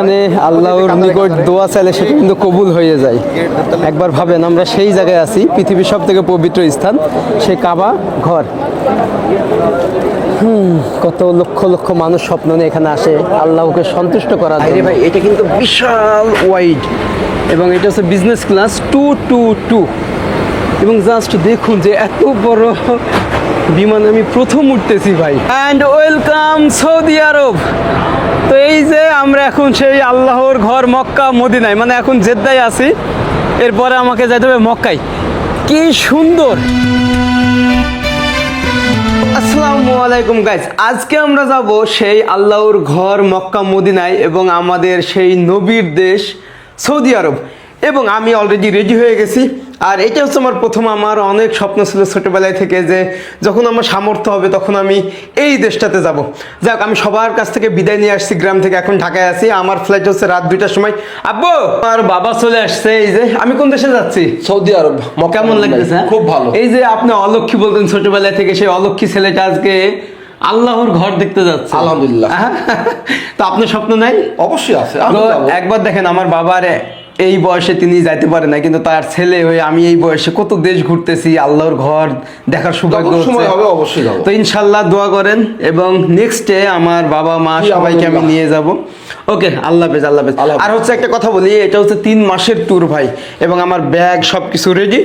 যেখানে আল্লাহর নিকট দোয়া চাইলে সেটা কিন্তু কবুল হয়ে যায়। একবার ভাবেন আমরা সেই জায়গায় আছি, পৃথিবীর সব থেকে পবিত্র স্থান, সে কাবা ঘর। কত লক্ষ লক্ষ মানুষ স্বপ্ন নিয়ে এখানে আসে আল্লাহকে সন্তুষ্ট করার জন্য। ভাই এটা কিন্তু বিশাল ওয়াইড এবং এটা হচ্ছে বিজনেস ক্লাস 222 এবং জাস্ট দেখুন যে এত বড় বিমানে আমি প্রথম উঠতেছি ভাই। অ্যান্ড ওয়েলকাম সৌদি আরব। তো এই যে আমরা এখন সেই আল্লাহর ঘর মক্কা মদিনায়, মানে এখন জেদ্দায় আছি, এরপরে আমাকে যেতে হবে মক্কায়। কি সুন্দর। আসসালামু আলাইকুম গাইস, আজকে আমরা যাব সেই আল্লাহর ঘর মক্কা মদিনায় এবং আমাদের সেই নবীর দেশ সৌদি আরব। এবং আমি অলরেডি রেডি হয়ে গেছি। আর এটা হচ্ছে আমার প্রথম, আমার অনেক স্বপ্ন ছিল ছোটোবেলায় থেকে যে যখন আমার সামর্থ্য হবে তখন আমি এই দেশটাতে যাব। যাক, আমি সবার কাছ থেকে বিদায় নিয়ে আসছি গ্রাম থেকে, এখন ঢাকায় আছি। আমার ফ্লাইট হচ্ছে রাত 2টার সময়। আব্বু, আমার বাবা চলে আসছে। এই যে আমি কোন দেশে যাচ্ছি? সৌদি আরব। কেমন লাগতেছে? খুব ভালো। এই যে আপনি অলক্ষী বলতেন ছোটবেলায় থেকে, সেই অলক্ষী ছেলেটা আজকে আল্লাহর ঘর দেখতে যাচ্ছে। আলহামদুলিল্লাহ। তো আপনার স্বপ্ন নাই? অবশ্যই আছে। একবার দেখেন, আমার বাবার এই বয়সে তিনি যাইতে পারে না, কিন্তু তার ছেলে হয়ে আমি এই বয়সে কত দেশ ঘুরতেছি, আল্লাহর ঘর দেখার সৌভাগ্য সময় হবে অবশ্যই যাব। তো ইনশাল্লাহ দোয়া করেন এবং নেক্সট ডে আমার বাবা মা সবাইকে আমি নিয়ে যাব। ওকে, আল্লাহ হাফেজ। আল্লাহ হাফেজ। আর হচ্ছে একটা কথা বলি, এটা হচ্ছে 3 মাসের ট্যুর ভাই, এবং আমার ব্যাগ সব কিছু রেডি।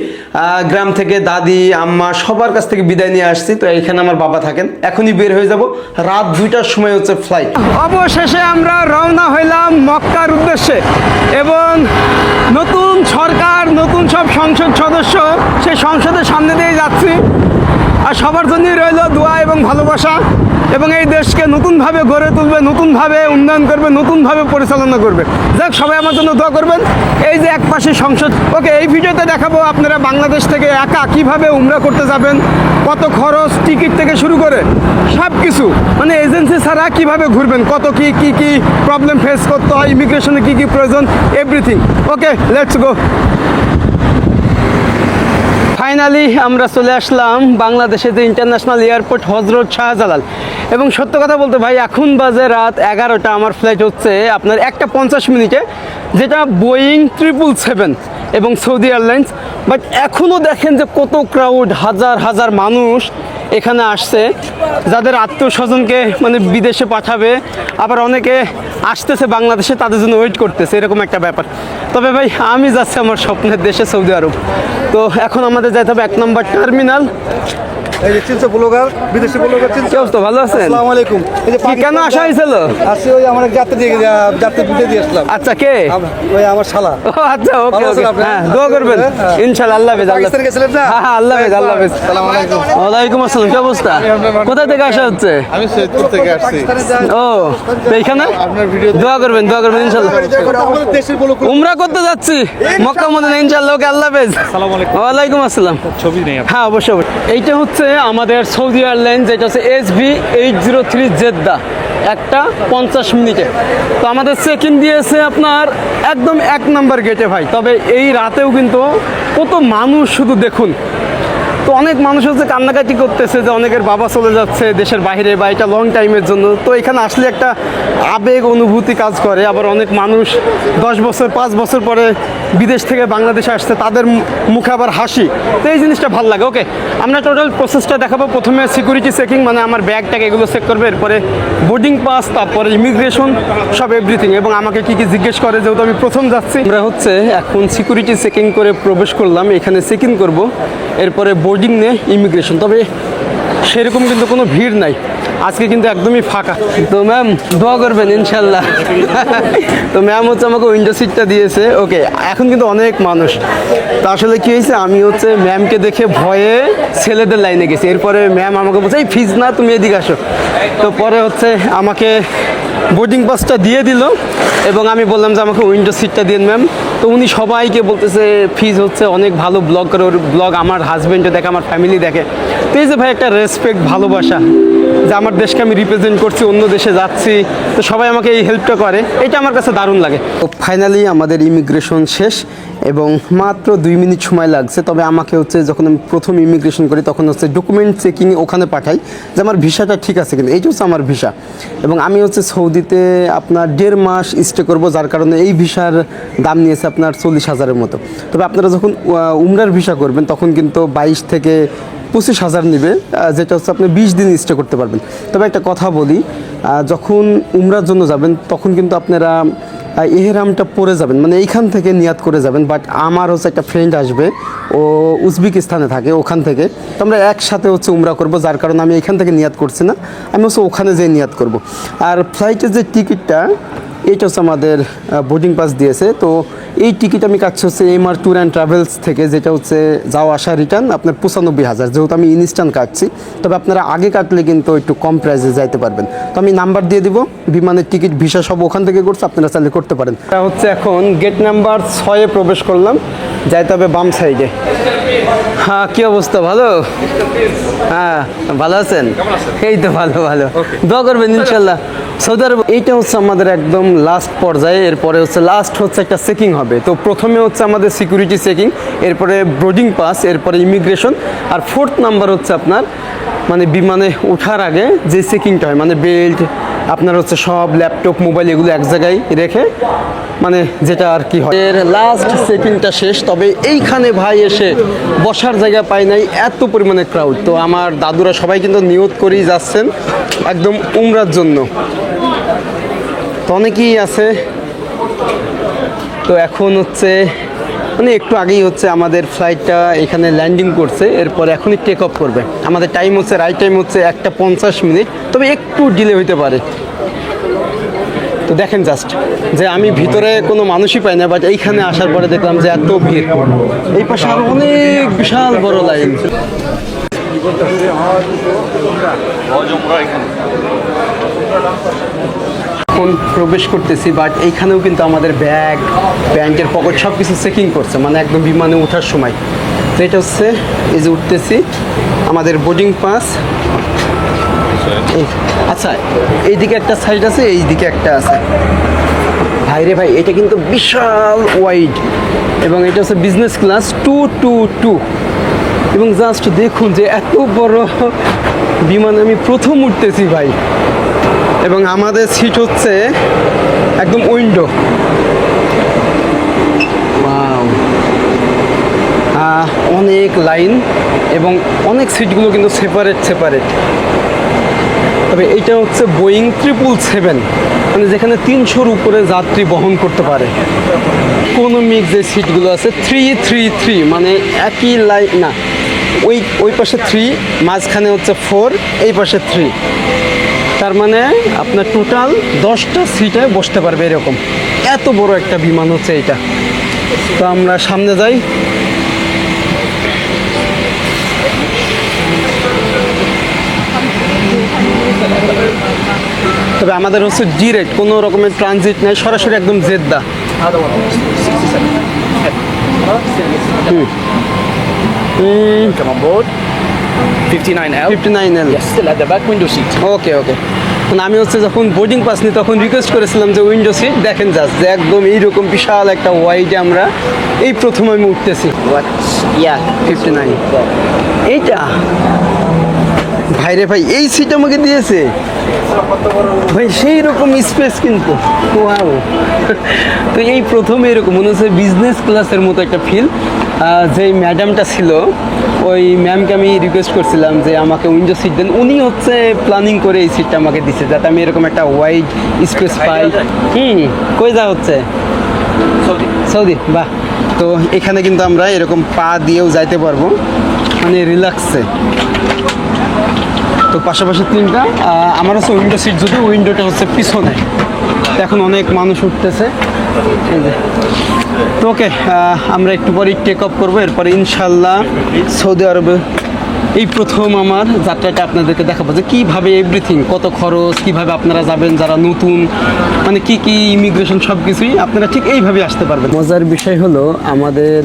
গ্রাম থেকে দাদি আম্মা সবার কাছ থেকে বিদায় নিয়ে আসছি। তো এখানে আমার বাবা থাকেন, এখনই বের হয়ে যাব। রাত 2টার সময় হচ্ছে ফ্লাইট। অবশেষে আমরা রওনা হইলাম মক্কার উদ্দেশ্যে এবং নতুন সরকার, নতুন সব সংসদ সদস্য, সেই সংসদের সামনে দিয়ে যাচ্ছি। আর সবার জন্যই রইল দোয়া এবং ভালোবাসা, এবং এই দেশকে নতুনভাবে গড়ে তুলবে, নতুনভাবে উন্নয়ন করবে, নতুনভাবে পরিচালনা করবে। যাক, সবাই আমার জন্য দোয়া করবেন। এই যে এক পাশে সংসদ। ওকে, এই ভিডিওতে দেখাবো আপনারা বাংলাদেশ থেকে একা কিভাবে উমরা করতে যাবেন, কত খরচ, টিকিট থেকে শুরু করে সব কিছু, মানে এজেন্সি ছাড়া কিভাবে ঘুরবেন, কত কি কি কি প্রবলেম ফেস করতে হয়, ইমিগ্রেশনে কি কি প্রয়োজন, everything. Okay, let's go. Finally আমরা চলে আসলাম বাংলাদেশের যে ইন্টারন্যাশনাল এয়ারপোর্ট হজরত শাহজালাল। এবং সত্য কথা বলতে ভাই, এখন বাজে রাত 11টা। আমার ফ্লাইট হচ্ছে আপনার 1:50 যেটা বোয়িং 777 এবং সৌদি এয়ারলাইন্স। বাট এখনও দেখেন যে কত ক্রাউড, হাজার হাজার মানুষ এখানে আসছে, যাদের আত্মীয় স্বজনকে মানে বিদেশে পাঠাবে, আবার অনেকে আসতেছে বাংলাদেশে, তাদের জন্য ওয়েট করতেছে, এরকম একটা ব্যাপার। তবে ভাই আমি যাচ্ছি আমার স্বপ্নের দেশে সৌদি আরব। তো এখন আমাদের যাইতে হবে 1 নম্বর টার্মিনাল। এই যে চিনছো ব্লগার, বিদেশি ব্লগার চিনছো? কি অবস্থা, ভালো আছেন? আসসালামু আলাইকুম। এই যে কি কেন আসা হয়েছিল? আসি ওই আমার এক যাত্রী দিয়ে আসলাম। আচ্ছা, কে? ওই আমার শালা। ও আচ্ছা, ওকে ভালো আছেন ওকে। আপনি? হ্যাঁ, দোয়া করবেন ইনশাআল্লাহ। আল্লাহ হাফেজ। পাকিস্তান গেছিলেন না? হ্যাঁ, আল্লাহ হাফেজ। আল্লাহ হাফেজ। আসসালামু আলাইকুম। ওয়ালাইকুম আসসালাম। কি অবস্থা? কোথা থেকে আসা হচ্ছে? আমি সৈয়দপুর থেকে আসছি। ও, তো এইখানে আপনার ভিডিও দোয়া করবেন ইনশাআল্লাহ। আমাদের দেশের ব্লগ উমরা করতে যাচ্ছি মক্কা মদিনা ইনশাআল্লাহ। ওকে, আল্লাহ হাফেজ। আসসালামু আলাইকুম। ওয়ালাইকুম আসসালাম। ছবি নেই আপনার? হ্যাঁ, অবশ্যই অবশ্যই। এইটা হচ্ছে আমাদের সৌদি এয়ারলাইন্স, যেটা হচ্ছে SV803 জেদ্দা, 1:50। তো আমাদের চেক ইন দিয়েছে আপনার একদম 1 নম্বর গেটে ভাই। তবে এই রাতেও কিন্তু কত মানুষ, শুধু দেখুন। তো অনেক মানুষ হচ্ছে কান্নাকাটি করতেছে যে অনেকের বাবা চলে যাচ্ছে দেশের বাইরে বা এটা লং টাইমের জন্য। তো এখানে আসলে একটা আবেগ অনুভূতি কাজ করে। আবার অনেক মানুষ 10 বছর 5 বছর পরে বিদেশ থেকে বাংলাদেশে আসছে, তাদের মুখে আবার হাসি। তো এই জিনিসটা ভালো লাগে। ওকে, আমরা টোটাল প্রসেসটা দেখাবো। প্রথমে সিকিউরিটি চেকিং, মানে আমার ব্যাগ ট্যাগ এগুলো চেক করবে, এরপরে বোর্ডিং পাস, তারপরে ইমিগ্রেশন, সব এভরিথিং। এবং আমাকে কি কি জিজ্ঞেস করে, যেহেতু আমি প্রথম যাচ্ছি। আমরা হচ্ছে এখন সিকিউরিটি চেকিং করে প্রবেশ করলাম, এখানে চেক ইন করবো, এরপরে বোর্ডিং নিয়ে ইমিগ্রেশন। তবে সেরকম কিন্তু কোনো ভিড় নাই আজকে, কিন্তু একদমই ফাঁকা। তো ম্যাম দোয়া করবেন ইনশাল্লাহ। তো ম্যাম হচ্ছে আমাকে উইন্ডো সিটটা দিয়েছে। ওকে, এখন কিন্তু অনেক মানুষ। তো আসলে কী হয়েছে, আমি হচ্ছে ম্যামকে দেখে ভয়ে ছেলেদের লাইনে গেছি। এরপরে ম্যাম আমাকে বলছে এই ফিজ না, তুমি এদিকে আসো। তো পরে হচ্ছে আমাকে বোর্ডিং পাসটা দিয়ে দিল এবং আমি বললাম যে আমাকে উইন্ডো সিটটা দিন ম্যাম। তো উনি সবাইকে বলতেছে ফিজ হচ্ছে অনেক ভালো ব্লগ করে, ওর ব্লগ আমার হাজব্যান্ডও দেখে, আমার ফ্যামিলি দেখে। তো এই যে ভাই একটা রেসপেক্ট, ভালোবাসা, যে আমার দেশকে আমি রিপ্রেজেন্ট করছি, অন্য দেশে যাচ্ছি, তো সবাই আমাকে এই হেল্পটা করে, এটা আমার কাছে দারুণ লাগে। তো ফাইনালি আমাদের ইমিগ্রেশন শেষ এবং মাত্র 2 মিনিট সময় লাগছে। তবে আমাকে হচ্ছে যখন আমি প্রথম ইমিগ্রেশন করি তখন হচ্ছে ডকুমেন্ট চেকিং ওখানে পাঠাই যে আমার ভিসাটা ঠিক আছে কিন্তু, এইটা হচ্ছে আমার ভিসা। এবং আমি হচ্ছে সৌদিতে আপনার 1.5 মাস স্টে করব, যার কারণে এই ভিসার দাম নিয়েছে আপনার 40,000-এর মতো। তবে আপনারা যখন উমরার ভিসা করবেন তখন কিন্তু 22 থেকে 25,000 নেবে, যেটা হচ্ছে আপনি 20 দিন স্টে করতে পারবেন। তবে একটা কথা বলি, যখন উমরার জন্য যাবেন তখন কিন্তু আপনারা এহরামটা পরে যাবেন, মানে এইখান থেকে নিয়াত করে যাবেন। বাট আমার হচ্ছে একটা ফ্রেন্ড আসবে, ও উজবেকিস্তানে থাকে, ওখান থেকে তো আমরা একসাথে হচ্ছে উমরা করব, যার কারণে আমি এখান থেকে নিয়াত করছি না, আমি হচ্ছে ওখানে যেয়ে নিয়াত করব। আর ফ্লাইটের যে টিকিটটা, এইটা হচ্ছে আমাদের বোর্ডিং পাস দিয়েছে। তো এই টিকিট আমি কাটছি হচ্ছে এমআর ট্যুর অ্যান্ড ট্রাভেলস থেকে, যেটা হচ্ছে যাওয়া আসা রিটার্ন আপনার 95,000, যেহেতু আমি ইনস্ট্যান্ট কাটছি। তবে আপনারা আগে কাটলে কিন্তু একটু কম প্রাইসে যাইতে পারবেন। তো আমি নাম্বার দিয়ে দিব, বিমানের টিকিট ভিসা সব ওখান থেকে করছে, আপনারা চাইলে করতে পারেন। এটা হচ্ছে এখন গেট নাম্বার 6-এ প্রবেশ করলাম, যাইতে হবে বাম সাইডে। হ্যাঁ, কী অবস্থা? ভালো? হ্যাঁ, ভালো আছেন? এই তো ভালো ভালো, দোয়া করবেন ইনশাল্লাহ। সৌদি আরব এইটা হচ্ছে আমাদের একদম লাস্ট পর্যায়ে, এরপরে হচ্ছে লাস্ট হচ্ছে একটা চেকিং হবে। তো প্রথমে হচ্ছে আমাদের সিকিউরিটি চেকিং, এরপরে বোর্ডিং পাস, এরপরে ইমিগ্রেশন, আর 4th নাম্বার হচ্ছে আপনার মানে বিমানে ওঠার আগে যে চেকিংটা হয়, মানে বেল্ট আপনার হচ্ছে সব ল্যাপটপ মোবাইল এগুলো এক জায়গায় রেখে, মানে যেটা আর কি হয়। এর লাস্ট চেকিংটা শেষ। তবে এইখানে ভাই এসে বসার জায়গা পাই নাই, এত পরিমাণে ক্রাউড। তো আমার দাদুরা সবাই কিন্তু নিয়ত করেই যাচ্ছেন একদম উমরার জন্য, তো অনেকেই আছে। তো এখন হচ্ছে মানে একটু আগেই হচ্ছে আমাদের ফ্লাইটটা এখানে ল্যান্ডিং করছে, এরপরে এখনই টেক অফ করবে। আমাদের টাইম হচ্ছে রাইট টাইম হচ্ছে 1:50 মিনিট, তবে একটু ডিলে হইতে পারে। তো দেখেন জাস্ট যে আমি ভিতরে কোনো মানুষই পাই না, বাট এইখানে আসার পরে দেখলাম যে এত ভিড়, এই পাশে আরো অনেক বিশাল বড় লাইন। এখন প্রবেশ করতেছি, বাট এইখানেও কিন্তু আমাদের ব্যাগ, প্যান্টের পকেট সব কিছু চেকিং করছে, মানে একদম বিমানে ওঠার সময়। তো এটা হচ্ছে এই যে উঠতেছি, আমাদের বোর্ডিং পাস। আচ্ছা, এইদিকে একটা সাইড আছে, এইদিকে একটা আছে। ভাইরে ভাই, এটা কিন্তু বিশাল ওয়াইড, এবং এটা হচ্ছে বিজনেস ক্লাস 222। এবং জাস্ট দেখুন যে এত বড় বিমান আমি প্রথম উঠতেছি ভাই। এবং আমাদের সিট হচ্ছে একদম উইন্ডো। অনেক লাইন এবং অনেক সিটগুলো কিন্তু সেপারেট। তবে এটা হচ্ছে বোয়িং 777, মানে যেখানে 300-র উপরে যাত্রী বহন করতে পারে। ইকোনমিক যে সিটগুলো আছে 333, মানে একই লাইন না, ওই পাশে 3, মাঝখানে হচ্ছে 4, এই পাশে 3, তার মানে আপনার টোটাল 10টা সিটে বসতে পারবে এরকম। এত বড় একটা বিমান হচ্ছে এটা। তো আমরা সামনে যাই। তবে আমাদের হচ্ছে ডিরেক্ট, কোনো রকমের ট্রানজিট নাই, সরাসরি একদম Jeddah. Come on board. 59L. 59L। Yes, still at the back window seat. ওকে। আমি হচ্ছে যখন বোর্ডিং পাস নিই তখন রিকোয়েস্ট করেছিলাম যে উইন্ডো সিট। দেখেন জাস্ট যে একদম এইরকম বিশাল একটা ওয়াইডে আমরা এই প্রথম আমি উঠতেছি। Yeah. 59 এইটা। ভাইরে ভাই, এই সিট আমাকে দিয়েছে ভাই, সেই রকম স্পেস কিন্তু। ওয়াও, তো এই প্রথম এরকম মনে হচ্ছে বিজনেস ক্লাসের মতো একটা ফিল। যে ম্যাডামটা ছিল, ওই ম্যামকে আমি রিকোয়েস্ট করছিলাম যে আমাকে উইন্ডো সিট দেন, উনি হচ্ছে প্ল্যানিং করে এই সিটটা আমাকে দিচ্ছে যাতে আমি এরকম একটা ওয়াইড স্পেস পাই। কই যা হচ্ছে? সৌদি। বাহ। তো এখানে কিন্তু আমরা এরকম পা দিয়েও যাইতে পারবো, মানে রিল্যাক্সে। তো পাশাপাশি 3টা আমার হচ্ছে উইন্ডো সিট, যদি উইন্ডোটা হচ্ছে পিছনে। এখন অনেক মানুষ উঠতেছে এই যে। তো ওকে, আমরা একটু পরেই টেক অফ করবো, এরপরে ইনশাল্লাহ সৌদি আরবে এই প্রথম আমার যাত্রাটা আপনাদেরকে দেখাবো যে কীভাবে এভরিথিং, কত খরচ, কীভাবে আপনারা যাবেন যারা নতুন, মানে কি ইমিগ্রেশন সব কিছুই আপনারা ঠিক এইভাবে আসতে পারবেন। মজার বিষয় হলো আমাদের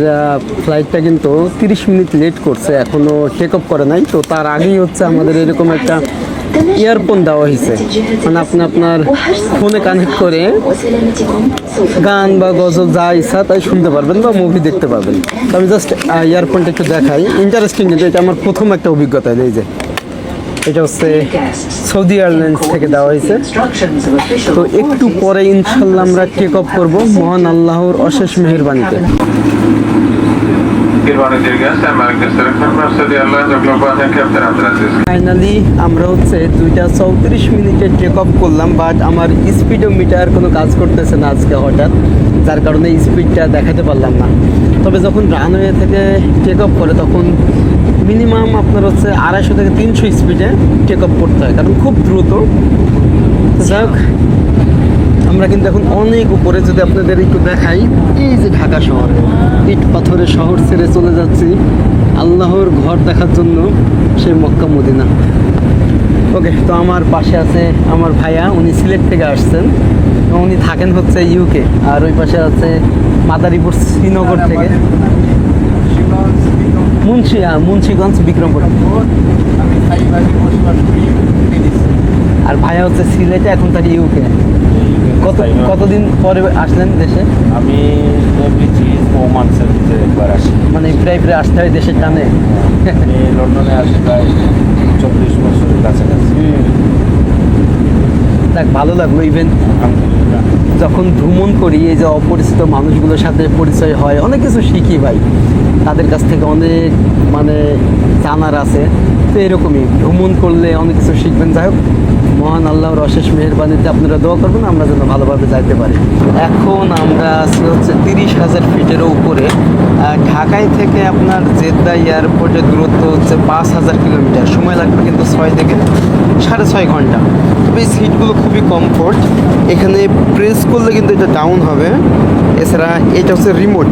ফ্লাইটটা কিন্তু 30 মিনিট লেট করছে, এখনও টেক অফ করে নাই। তো তার আগেই হচ্ছে আমাদের এরকম একটা ইয়ারফোন দেওয়া হয়েছে, মানে আপনি আপনার ফোনে কানেক্ট করে গান বা গজল যা ইচ্ছা তাই শুনতে পারবেন বা মুভি দেখতে পারবেন। তো আমি জাস্ট ইয়ারফোনটা একটু দেখাই, ইন্টারেস্টিং কিন্তু এটা আমার প্রথম একটা অভিজ্ঞতা। এই যে এটা হচ্ছে সৌদি এয়ারলাইন্স থেকে দেওয়া হয়েছে। তো একটু পরে ইনশাল্লাহ আমরা টেক অফ করবো মহান আল্লাহর অশেষ মেহেরবানিতে। ফাইনালি আমরা হচ্ছে 2:34 মিনিটে টেক অফ করলাম, বাট আমার স্পিডোমিটার কোনো কাজ করতেছে না আজকে হঠাৎ, যার কারণে স্পিডটা দেখাতে পারলাম না। তবে যখন রানওয়ে থেকে টেক অফ করে তখন মিনিমাম আপনার হচ্ছে 250 থেকে 300 স্পিডে টেক অফ করতে হয়, কারণ খুব দ্রুত। যাই হোক, আমরা কিন্তু এখন অনেক উপরে। যদি আপনাদের একটু দেখাই, এই যে ঢাকা শহর, ইট পাথরের শহর ছেড়ে চলে যাচ্ছি আল্লাহর ঘর দেখার জন্য, সেই মক্কা মদিনা। ওকে, তো আমার পাশে আছে আমার ভাইয়া, উনি সিলেট থেকে আসছেন, উনি থাকেন হচ্ছে ইউকে। আর ওই পাশে আছে মাদারীপুর শ্রীনগর থেকে, মুন্সিগঞ্জ বিক্রমপুর। আর ভাইয়া হচ্ছে সিলেটে, এখন তার ইউকে। কতদিন পরে আসলেন দেশে? আমি এমনিছি 4 মান্থসের ভিতরে একবার আসি। মানে প্রায় আসতে হয় দেশের টানে। আমি লন্ডনে আসি প্রায় 24 বছরের কাছাকাছি। দেখ, ভালো লাগলো। ইভেন আলহামদুলিল্লাহ। যখন ভ্রমণ করি, এই যে অপরিচিত মানুষগুলোর সাথে পরিচয় হয়, অনেক কিছু শিখি ভাই, তাদের কাছ থেকে অনেক মানে জানার আছে। তো এরকমই ভ্রমণ করলে অনেক কিছু শিখবেন। যাই হোক, মহান আল্লাহর অশেষ মেহেরবানিতে আপনারা দোয়া করবেন আমরা যেন ভালোভাবে যাইতে পারি। এখন আমরা আছি হচ্ছে 30,000 ফিটেরও উপরে। ঢাকায় থেকে আপনার জেদ্দা এয়ারপোর্টের দূরত্ব হচ্ছে 5,000 কিলোমিটার। সময় লাগবে কিন্তু 6 থেকে 6.5 ঘন্টা। তবে এই সিটগুলো খুবই কমফোর্ট। এখানে প্রেস করলে কিন্তু এটা ডাউন হবে। এছাড়া এটা হচ্ছে রিমোট,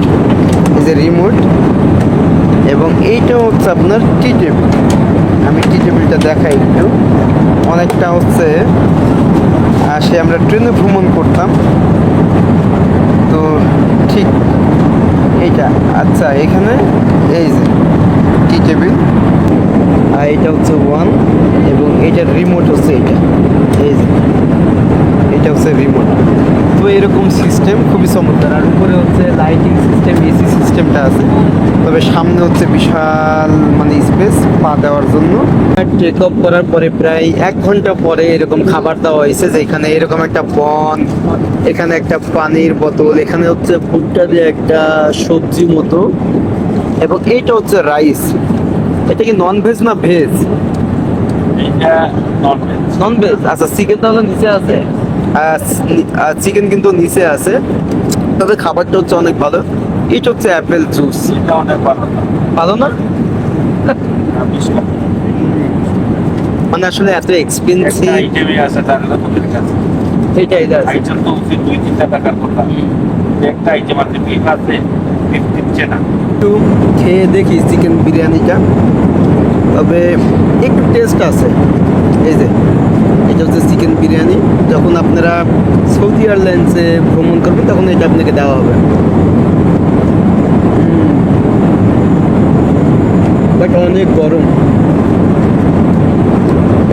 এই যে রিমোট, এবং এইটা হচ্ছে আপনার টি টেবিল। আমি টি টেবিলটা দেখাই একটু। অনেকটা হচ্ছে সে আমরা ট্রেনে ভ্রমণ করতাম, তো ঠিক এইটা। আচ্ছা, এখানে এই যে টি টেবিল, আর এটা হচ্ছে 1, এবং এইটার রিমোট হচ্ছে এইটা, এই যে এটা হচ্ছে রিমোট। তো এরকম সিস্টেম খুবই চমৎকার। আর উপরে হচ্ছে লাইটিং সিস্টেম, এসি সিস্টেমটা আছে। তবে সামনে হচ্ছে বিশাল মানে স্পেস পা দেওয়ার জন্য। টেক অফ করার পরে প্রায় 1 ঘন্টা পরে এরকম খাবার দেওয়া হয়েছে, যে এখানে এরকম একটা বন, এখানে একটা পানির বোতল, এখানে হচ্ছে ভুট্টা দিয়ে একটা সবজি মতো, এবং এইটা হচ্ছে রাইস। এটা কি নন ভেজ না ভেজ? এটা ননভেজ। Non veg. আচ্ছা, চিকেন তাহলে নিচে আছে? চিকেন কিন্তু নিচে আছে, তবে খাবারটা হচ্ছে অনেক ভালো। এটা হচ্ছে অ্যাপেল জুস। এটা অনেক ভালো। ভালো না? একটা মানে আসলে এত এক্সপেন্সিভ। আইটেমই আছে তাহলে তোদের কাছে। এইটা আছে। আইটেম তো উচিত 2-3 টাকার করতাম। একটা আইটেম আছে, বিফ আছে, বিফ দিচ্ছে না। একটু খেয়ে দেখি চিকেন বিরিয়ানিটা, তবে একটু টেস্ট আছে। এই যে এটা হচ্ছে চিকেন বিরিয়ানি। যখন আপনারা সৌদি এয়ারলাইন্সে ভ্রমণ করবেন তখন এটা আপনাকে দেওয়া হবে। বাট অনেক গরম।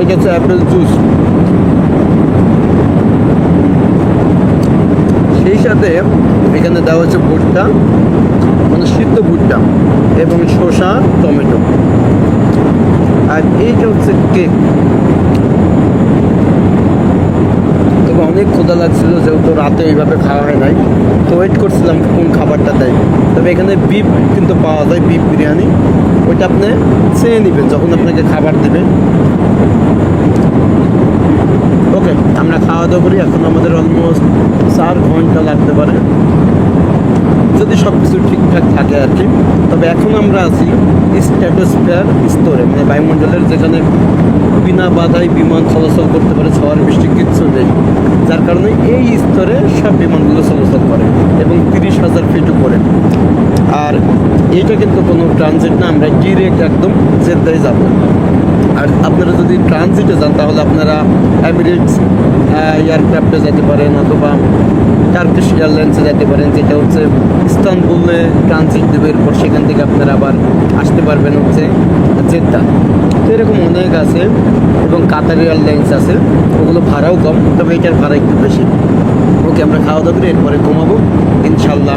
এটা হচ্ছে অ্যাপেল জুস, সেই সাথে এখানে দেওয়া হচ্ছে ভুট্টা, মানে সিদ্ধ ভুট্টা, এবং শসা, টমেটো। আর এইটা হচ্ছে কেক। তবে অনেক ক্ষুধা লাগছিল, যেহেতু রাতে ওইভাবে খাওয়া হয় নাই, তো ওয়েট করছিলাম কোন খাবারটা দেয়। তবে এখানে বিফ কিন্তু পাওয়া যায়, বিফ বিরিয়ানি। ওইটা আপনি চেয়ে নেবেন যখন আপনাকে খাবার দেবে। ওকে, আমরা খাওয়া দাওয়া করি। এখন আমাদের অলমোস্ট 4 ঘন্টা লাগতে পারে, যদি সব কিছু ঠিকঠাক থাকে আর কি। তবে এখন আমরা আছি স্ট্র্যাটোস্ফিয়ার স্তরে, মানে বায়ুমণ্ডলের যেখানে বিনা বাধায় বিমান চলাচল করতে পারে, ঝড় বৃষ্টি কিচ্ছু নেই, যার কারণে এই স্তরে সব বিমানগুলো চলাচল করে, এবং 30,000 ফিট উপরে। আর এইটা কিন্তু কোনো ট্রানজিট না, আমরা ডিরেক্ট একদম জেদ্দায় যাব। আর আপনারা যদি ট্রানজিটে যান তাহলে আপনারা এমিরেটস এয়ারক্রাফটে যেতে পারেন অথবা টার্কিশ এয়ারলাইন্সে যেতে পারেন, যেটা হচ্ছে ইস্তানবুলে ট্রানজিট দেবে, এরপর সেখান থেকে আপনারা আবার আসতে পারবেন হচ্ছে জেদ্দা। তো এরকম অনেক আছে এবং কাতার এয়ারলাইন্স আছে, ওগুলো ভাড়াও কম, তবে এটার ভাড়া একটু বেশি। ওকে, আমরা খাওয়া দাওয়া করে এরপরে ঘুমাবো, ইনশাল্লাহ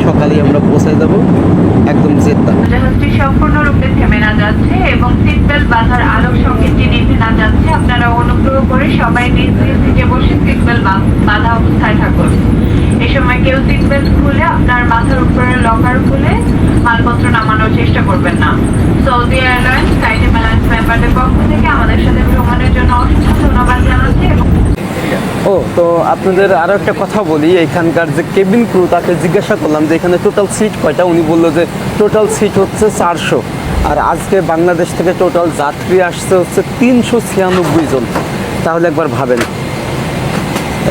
সকালেই আমরা পৌঁছায় যাবো একদম জেদ্দা। জাহাজটি সম্পূর্ণরূপে থেমে না যাচ্ছে এবং সিট বেল্ট বাঁধার আলোক সংকেতটি নিভে না যাচ্ছে। আপনারা অনুগ্রহ করে সবাই নিজ নিজ সিটে বসে সিট বেল্ট বাঁধা অবস্থায় থাকুন। এই সময় কেউ সিট বেল্ট খুলে আপনার মাথার উপরে লকার খুলে মালপত্র নামানোর চেষ্টা করবেন না। সৌদি এয়ারলাইন্স কাইটেম এয়ারলাইন্স মেম্বারদের পক্ষ থেকে আমাদের সাথে ভ্রমণের জন্য অসংখ্য ধন্যবাদ জানাচ্ছি। ও, তো আপনাদের আরও একটা কথা বলি, এখানকার যে কেবিন ক্রু তাকে জিজ্ঞাসা করলাম যে এখানে টোটাল সিট কয়টা, উনি বললো যে টোটাল সিট হচ্ছে 400, আর আজকে বাংলাদেশ থেকে টোটাল যাত্রী আসছে হচ্ছে 396 জন। তাহলে একবার ভাবেন,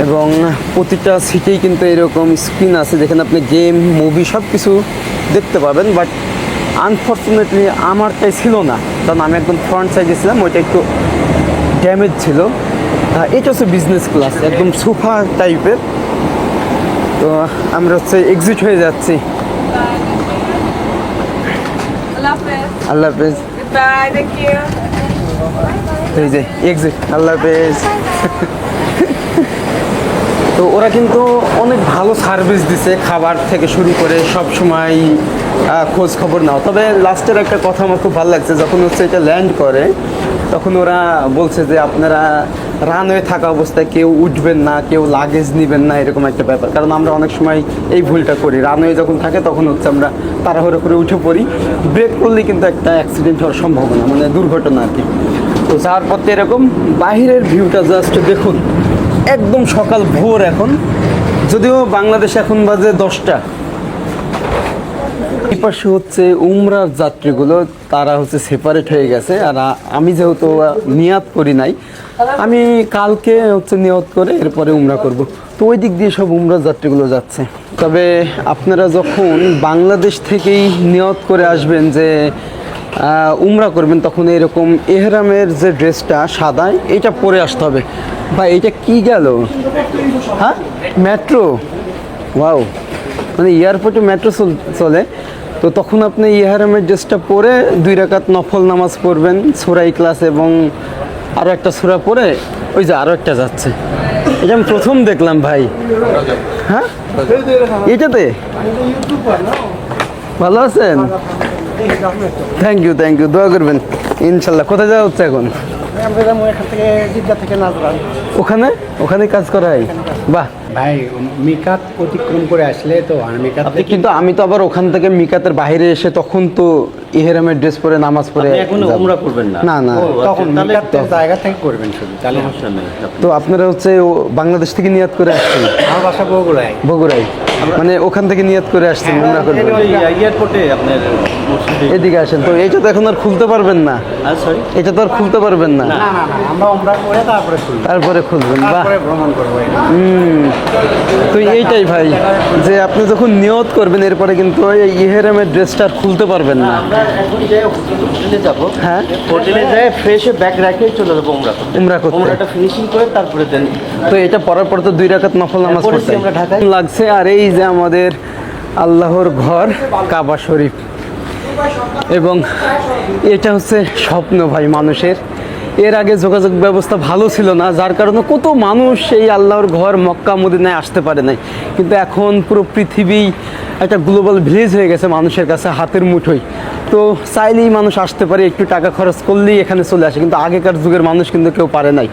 এবং প্রতিটা সিটেই কিন্তু এরকম স্ক্রিন আছে যেখানে আপনি গেম, মুভি সব কিছু দেখতে পাবেন। বাট আনফর্চুনেটলি আমারটাই ছিল না, কারণ আমি একদম ফ্রন্ট সাইডে ছিলাম, ওইটা একটু ড্যামেজ ছিল। এটা হচ্ছে বিজনেস ক্লাস, একদম সোফা টাইপের। তো আমরা হচ্ছে এক্সিট হয়ে যাচ্ছি। আল্লাহ হাফেজ। এই যে এক্সিট, আল্লাহ হাফেজ। তো ওরা কিন্তু অনেক ভালো সার্ভিস দিছে, খাবার থেকে শুরু করে সব সময় খোঁজ খবর নাও। তবে লাস্টের একটা কথা আমার খুব ভালো লাগছে, যখন হচ্ছে এটা ল্যান্ড করে তখন ওরা বলছে যে আপনারা রানওয়ে থাকা অবস্থায় কেউ উঠবেন না, কেউ লাগেজ নেবেন না, এরকম একটা ব্যাপার। কারণ আমরা অনেক সময় এই ভুলটা করি, রানওয়ে যখন থাকে তখন হচ্ছে আমরা তাড়াহুড়ো করে উঠে পড়ি, ব্রেক করলে কিন্তু একটা অ্যাক্সিডেন্ট হওয়ার সম্ভাবনা, মানে দুর্ঘটনা আর কি। তো যাওয়ার পথে এরকম বাহিরের ভিউটা জাস্ট দেখুন, একদম সকাল ভোর এখন, যদিও বাংলাদেশ এখন বাজে 10টা। এই পাশে হচ্ছে উমরার যাত্রীগুলো, তারা হচ্ছে সেপারেট হয়ে গেছে। আর আমি যেহেতু নিয়াত করি নাই, আমি কালকে হচ্ছে নিয়ত করে এরপরে উমরা করব। তো ওই দিক দিয়ে সব উমরার যাত্রীগুলো যাচ্ছে। তবে আপনারা যখন বাংলাদেশ থেকেই নিয়ত করে আসবেন যে উমরা করবেন, তখন এরকম এহরামের যে ড্রেসটা সাদা, এটা পরে আসতে হবে। ভাই এটা কি গেল? হ্যাঁ, মেট্রো, ওয়াও, মানে এয়ারপোর্টে মেট্রো চলে। তো তখন আপনি ইহরামের ড্রেসটা পরে 2 রাকাত নফল নামাজ পড়বেন, সূরা ইখলাস এবং আরও একটা সূরা পড়ে, ওই যে আরও একটা যাচ্ছে। এটা আমি প্রথম দেখলাম ভাই। হ্যাঁ, এটাতে ভালো আছেন? থ্যাংক ইউ, দোয়া করবেন ইনশাল্লাহ। কোথায় যাওয়া হচ্ছে এখন? ওখানে কাজ করা হয়, বাহ। ভাই মিকাত অতিক্রম করে আসলে তো আর মিকাত কিন্তু আমি তো আবার ওখান থেকে মিকাতের বাইরে এসে তখন তো ইহরামের ড্রেস পরে নামাজ পড়ে উমরা করবেন না? না না, তখন মিকাতের জায়গা থেকে করবেন শুধু, তাহলে সমস্যা নেই। তো আপনারা হচ্ছে বাংলাদেশ থেকে নিয়াত করে আসছেন? আমার বাসা বগুড়ায়। বগুড়ায়, মানে ওখান থেকে নিয়াত করে আসছেন উমরা করবেন? এয়ারপোর্টে আপনার মসজিদে। এদিকে আসেন। তো এটা তো এখন আর খুলতে পারবেন না, সরি, এটা তো আর খুলতে পারবেন না। না না না, আমরা উমরা করে তারপরে খুলবেন, বাহ। তারপরে ভ্রমণ করবো। তো এইটাই ভাই, যে আপনি যখন নিয়ত করবেন এরপরে কিন্তু এই ইহরামের ড্রেসটা আর খুলতে পারবেন না। হোটেলে যাবো, হ্যাঁ, হোটেলে যাই ফ্রেশে ব্যাগ রেখে চলে যাবো উমরা করতে। উমরাটা ফিনিশিং করে তারপরে দেন। তো এটা পড়ার পর তো 2 রাকাত নফল নামাজ পড়েছি পড়তে আমরা ঢাকায়। লাগছে। আর এই যে আমাদের আল্লাহর ঘর কাবা শরীফ, এবং এটা হচ্ছে স্বপ্ন ভাই মানুষের। এর আগে যোগাযোগ ব্যবস্থা ভালো ছিল না, যার কারণে কত মানুষ এই আল্লাহর ঘর মক্কা মদিনায় আসতে পারে নাই। কিন্তু এখন পুরো পৃথিবী একটা গ্লোবাল ভিলেজ হয়ে গেছে মানুষের কাছে, হাতের মুঠোয়। তো চাইলেই মানুষ আসতে পারে, একটু টাকা খরচ করলেই এখানে চলে আসে। কিন্তু আগেকার যুগের মানুষ কিন্তু কেউ পারে নাই।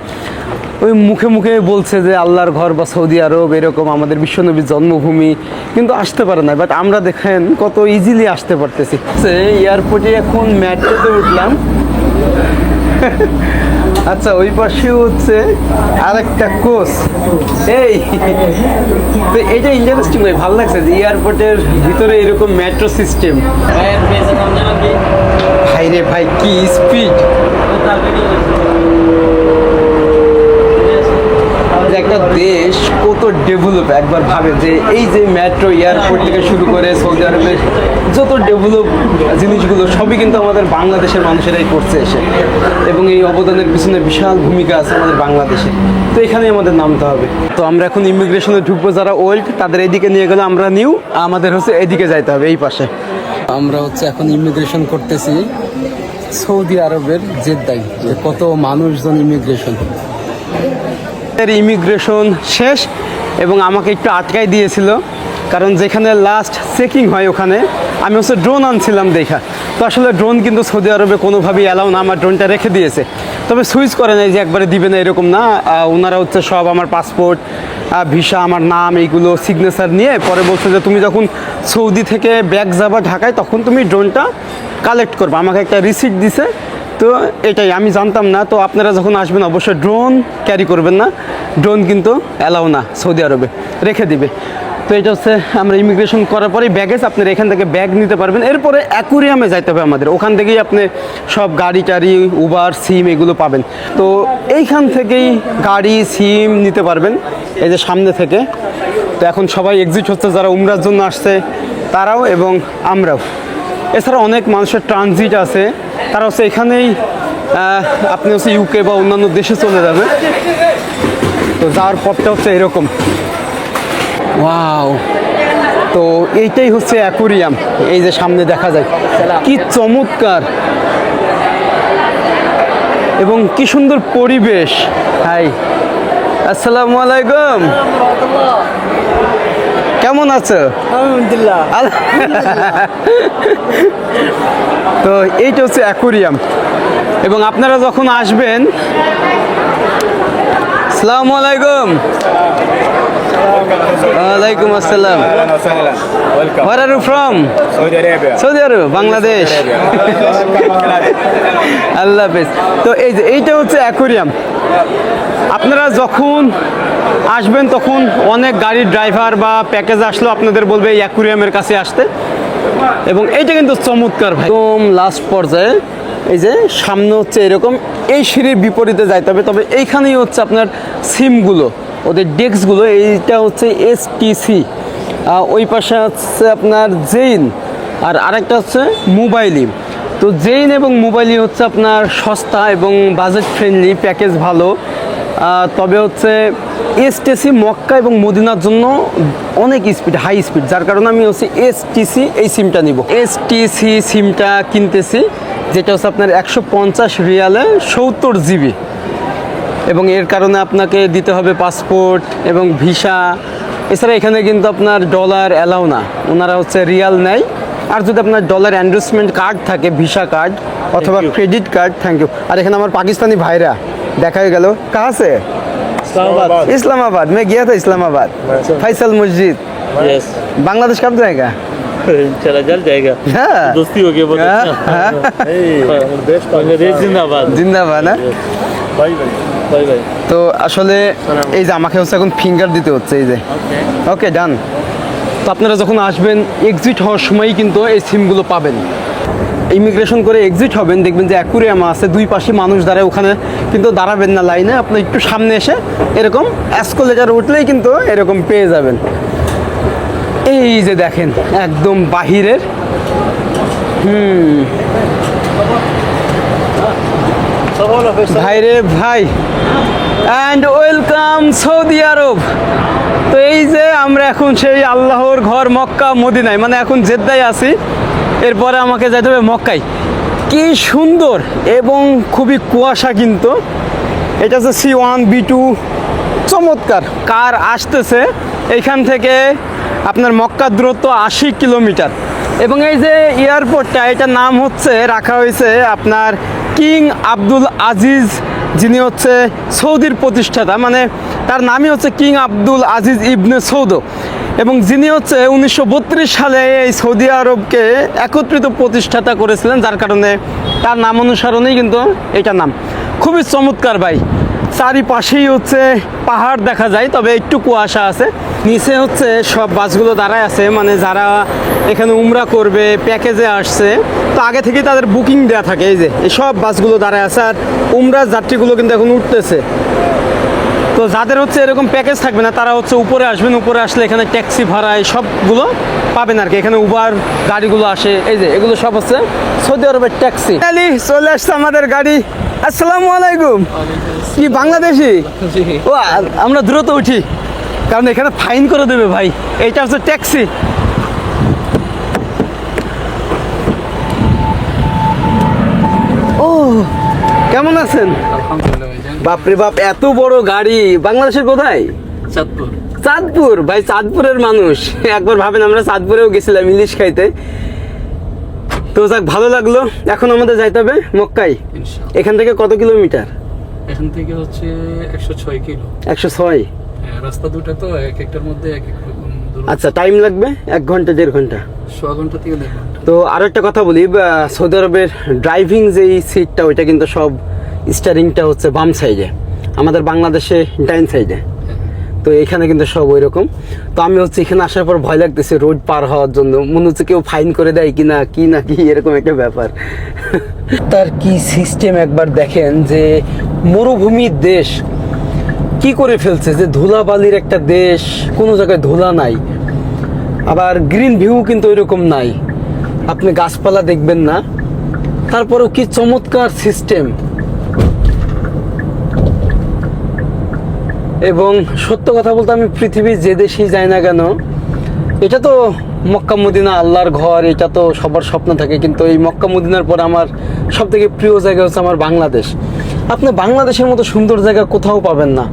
ওই মুখে মুখে বলছে যে আল্লাহর ঘর বা সৌদি আরব এরকম আমাদের বিশ্বনবীর জন্মভূমি, কিন্তু আসতে পারে না। বাট আমরা দেখেন কত ইজিলি আসতে পারতেছি। এয়ারপোর্টে এখন মেট্রোতে উঠলাম। আচ্ছা, ওই পাশে হচ্ছে আরেকটা কোচ। এই তো এটা ইন্টারেস্টিং ভাই, ভালো লাগছে যে এয়ারপোর্টের ভিতরে এরকম মেট্রো সিস্টেম। ভাই রে ভাই, কি স্পিড! যে একটা দেশ কত ডেভেলপ একবার ভাবে যে এই যে মেট্রো এয়ারপোর্ট থেকে শুরু করে সৌদি আরবের যত ডেভেলপ জিনিসগুলো সবই কিন্তু আমাদের বাংলাদেশের মানুষেরাই করছে এসে, এবং এই অবদানের পিছনে বিশাল ভূমিকা আছে আমাদের বাংলাদেশে। তো এখানেই আমাদের নামতে হবে। তো আমরা এখন ইমিগ্রেশনে ঢুকবো, যারা ওল্ড তাদের এদিকে নিয়ে গেলে আমরা নিউ, আমাদের হচ্ছে এদিকে যাইতে হবে এই পাশে। আমরা হচ্ছে এখন ইমিগ্রেশন করতেছি সৌদি আরবের জেদ্দায়, যে কত মানুষজন ইমিগ্রেশন শেষ, এবং আমাকে একটু আটকাই দিয়েছিল, কারণ যেখানে লাস্ট চেকিং হয় ওখানে আমি হচ্ছে ড্রোন আনছিলাম দেখা। তো আসলে ড্রোন কিন্তু সৌদি আরবে কোনোভাবেই অ্যালাউ না, আমার ড্রোনটা রেখে দিয়েছে। তবে সুইচ করে নাই যে একবারে দিবে না এরকম না, ওনারা হচ্ছে সব আমার পাসপোর্ট, ভিসা, আমার নাম, এইগুলো সিগনেচার নিয়ে পরে বলছে যে তুমি যখন সৌদি থেকে ব্যাক যাবা ঢাকায় তখন তুমি ড্রোনটা কালেক্ট করবে। আমাকে একটা রিসিপ্ট দিছে, তো এটাই আমি জানতাম না। তো আপনারা যখন আসবেন অবশ্যই ড্রোন ক্যারি করবেন না, ড্রোন কিন্তু অ্যালাউ না সৌদি আরবে, রেখে দিবে। তো এটা হচ্ছে আমরা ইমিগ্রেশন করার পরেই ব্যাগেজ, আপনারা এখান থেকে ব্যাগ নিতে পারবেন। এরপরে অ্যাকুরিয়ামে যাইতে হবে আমাদের, ওখান থেকেই আপনি সব গাড়ি টাড়ি, উবার, সিম এগুলো পাবেন। তো এইখান থেকেই গাড়ি, সিম নিতে পারবেন এই যে সামনে থেকে। তো এখন সবাই এক্সিট হচ্ছে, যারা উমরার জন্য আসছে তারাও এবং আমরাও। এছাড়া অনেক মানুষের ট্রানজিট আছে, তারা হচ্ছে এখানেই আপনি হচ্ছে ইউকে বা অন্যান্য দেশে চলে যাবে। তো যাওয়ার পথটা হচ্ছে এরকম। ওয়াও, তো এইটাই হচ্ছে অ্যাকুরিয়াম, এই যে সামনে দেখা যায়, কি চমৎকার এবং কি সুন্দর পরিবেশ। হাই, আসসালামু আলাইকুম, কেমন আছো? আলহামদুলিল্লাহ। তো এইটা হচ্ছে অ্যাকুরিয়াম, এবং আপনারা যখন আসবেন, আসসালামু আলাইকুম। ওয়ালাইকুম আসসালাম। Where are you from? Saudi Arabia, Bangladesh. আল্লাহ হাফেজ। তো এই যে এইটা হচ্ছে অ্যাকুরিয়াম। আপনারা যখন আসবেন তখন অনেক গাড়ির ড্রাইভার বা প্যাকেজ আসলো আপনাদের বলবে এই অ্যাকুরিয়ামের কাছে আসতে, এবং এইটা কিন্তু চমৎকার ভাই। একদম লাস্ট পর্যায়ে এই যে সামনে হচ্ছে এরকম, এই সিঁড়ির বিপরীতে যাইতে হবে। তবে এইখানেই হচ্ছে আপনার সিমগুলো, ওদের ডেস্কগুলো, এইটা হচ্ছে এসটিসি, ওই পাশে হচ্ছে আপনার জেইন, আর আরেকটা হচ্ছে মোবাইলি। তো জেইন এবং মোবাইলি হচ্ছে আপনার সস্তা এবং বাজেট ফ্রেন্ডলি, প্যাকেজ ভালো। তবে হচ্ছে এসটিসি মক্কা এবং মদিনার জন্য অনেক স্পিড, হাই স্পিড, যার কারণে আমি হচ্ছে এসটিসি এই সিমটা নিব। এসটিসি সিমটা কিনতেছি, যেটা হচ্ছে আপনার 150 রিয়ালে 70 জিবি, এবং এর কারণে আপনাকে দিতে হবে পাসপোর্ট এবং ভিসা। এছাড়া এখানে কিন্তু আপনার ডলার অ্যালাউ না, ওনারা হচ্ছে রিয়াল নেয়। আর যদি আপনার ডলার এন্ডোর্সমেন্ট কার্ড থাকে, ভিসা কার্ড অথবা ক্রেডিট কার্ড, থ্যাংক ইউ। আর এখানে আমার পাকিস্তানি ভাইরা দেখা হয়ে গেল। কাহা সে? इस्लामाबाद। मैं गया था इस्लामाबाद, फैसल मस्जिद। बांग्लादेश कब जाएगा? चला जल जाएगा। हाँ। दोस्ती हो गई बहुत हाँ, अच्छा। हाँ। बांग्लादेश जिंदाबाद। জিন্দাবাদ। হ্যাঁ, बाय बाय बाय। তো আসলে এই যে আমাকে হচ্ছে এখন ফিঙ্গার দিতে হচ্ছে, এই যে ওকে ডান। তো আপনারা যখন আসবেন এক্সিট হওয়ার সময়ই কিন্তু এই সিমগুলো পাবেন। ইমিগ্রেশন করে এক্সিট হবেন, দেখবেন যে অ্যাকুরিয়াম আছে, দুই পাশে মানুষ দাঁড়ায়, ওখানে কিন্তু দাঁড়াবেন না লাইনে, আপনি একটু সামনে এসে এরকম এসকলেটার উঠলেই কিন্তু এরকম পেয়ে যাবেন। এই যে দেখেন একদম বাহিরের, ভাইরে ভাই, অ্যান্ড ওয়েলকাম সৌদি আরব। তো এই যে আমরা এখন সেই আল্লাহর ঘর মক্কা মদিনায়, মানে এখন জেদ্দায় আছি, এরপরে আমাকে যেতে হবে মক্কায়। কি সুন্দর এবং খুবই কুয়াশা, কিন্তু এটা হচ্ছে C1 B2, চমৎকার। কার আসতেছে এইখান থেকে আপনার মক্কার দূরত্ব 80 কিলোমিটার, এবং এই যে এয়ারপোর্টটা, এটার নাম হচ্ছে রাখা হয়েছে আপনার কিং আব্দুল আজিজ, যিনি হচ্ছে সৌদির প্রতিষ্ঠাতা, মানে তার নামই হচ্ছে কিং আব্দুল আজিজ ইবনে সৌদ, এবং যিনি হচ্ছে 1932 সালে এই সৌদি আরবকে একত্রিত প্রতিষ্ঠাতা করেছিলেন, যার কারণে তার নাম অনুসরণেই কিন্তু এটার নাম। খুবই চমৎকার ভাই। চারিপাশেই হচ্ছে পাহাড় দেখা যায়, তবে একটু কুয়াশা আছে। নিচে হচ্ছে সব বাসগুলো দাঁড়ায় আছে, মানে যারা এখানে উমরা করবে, প্যাকেজে আসছে, তো আগে থেকেই তাদের বুকিং দেওয়া থাকে। এই যে এই সব বাসগুলো দাঁড়ায় আছে, আর উমরা যাত্রীগুলো কিন্তু এখন উঠতেছে। তো যাদের হচ্ছে এরকম প্যাকেজ থাকবে না তারা হচ্ছে উপরে আসবেন, উপরে আসলে এখানে ট্যাক্সি ভাড়া এই সবগুলো পাবেন আর কি। এখানে উবার গাড়িগুলো আসে, এই যে এগুলো সব হচ্ছে সৌদি আরবের ট্যাক্সি। চলে আসছে আমাদের গাড়ি। আসসালামু আলাইকুম। কি বাংলাদেশি? ও আমরা দ্রুত উঠি, কারণ এখানে ফাইন করে দেবে ভাই। এইটা হচ্ছে ট্যাক্সি। ও কেমন আছেন? বাপরে বাপ, এত বড় গাড়ি। বাংলাদেশের কোথায়? চাঁদপুর। চাঁদপুর ভাই, চাঁদপুরের মানুষ। একবার ভাবেন আমরা চাঁদপুরেও গেছিলাম ইলিশ খাইতে। তো যাক, ভালো লাগলো। এখন আমাদের যাইতে হবে মক্কায়। এখান থেকে কত কিলোমিটার? এখান থেকে হচ্ছে 106 কিলো। 106। রাস্তা দুটো তো এক একটার মধ্যে এক এক রকম দূর। আচ্ছা, টাইম লাগবে 1 ঘন্টা 1.5 ঘন্টা। 1.5 ঘন্টা থেকে 1.5 ঘন্টা। তো আরো একটা কথা বলি, সৌদি আরবের ড্রাইভিং যেই সিটটা ওইটা কিন্তু সব স্টারিংটা হচ্ছে বাম সাইডে, আমাদের বাংলাদেশে ডাইন সাইডে। তো এখানে কিন্তু সব ওই রকম। তো আমি হচ্ছে এখানে আসার পর ভয় লাগতেছে রোড পার হওয়ার জন্য, মনে হচ্ছে কেউ ফাইন করে দেয় কিনা কি না কি, এরকম একটা ব্যাপার। তার কি সিস্টেম একবার দেখেন, যে মরুভূমির দেশ কি করে ফেলছে, যে ধুলাবালির একটা দেশ, কোনো জায়গায় ধুলা নাই, আবার গ্রিন ভিউ কিন্তু ওইরকম নাই, আপনি গাছপালা দেখবেন না, তারপরেও কি চমৎকার সিস্টেম। এবং সত্য কথা বলতে আমি পৃথিবীর যে দেশেই যাই না কেন, এটা তো মক্কা মদিনা আল্লাহর ঘর, এটা তো সবার স্বপ্ন থাকে, কিন্তু এই মক্কা মদিনার পর আমার সব থেকে প্রিয় জায়গা হচ্ছে আমার বাংলাদেশ। আপনি বাংলাদেশের মতো সুন্দর জায়গা কোথাও পাবেন না।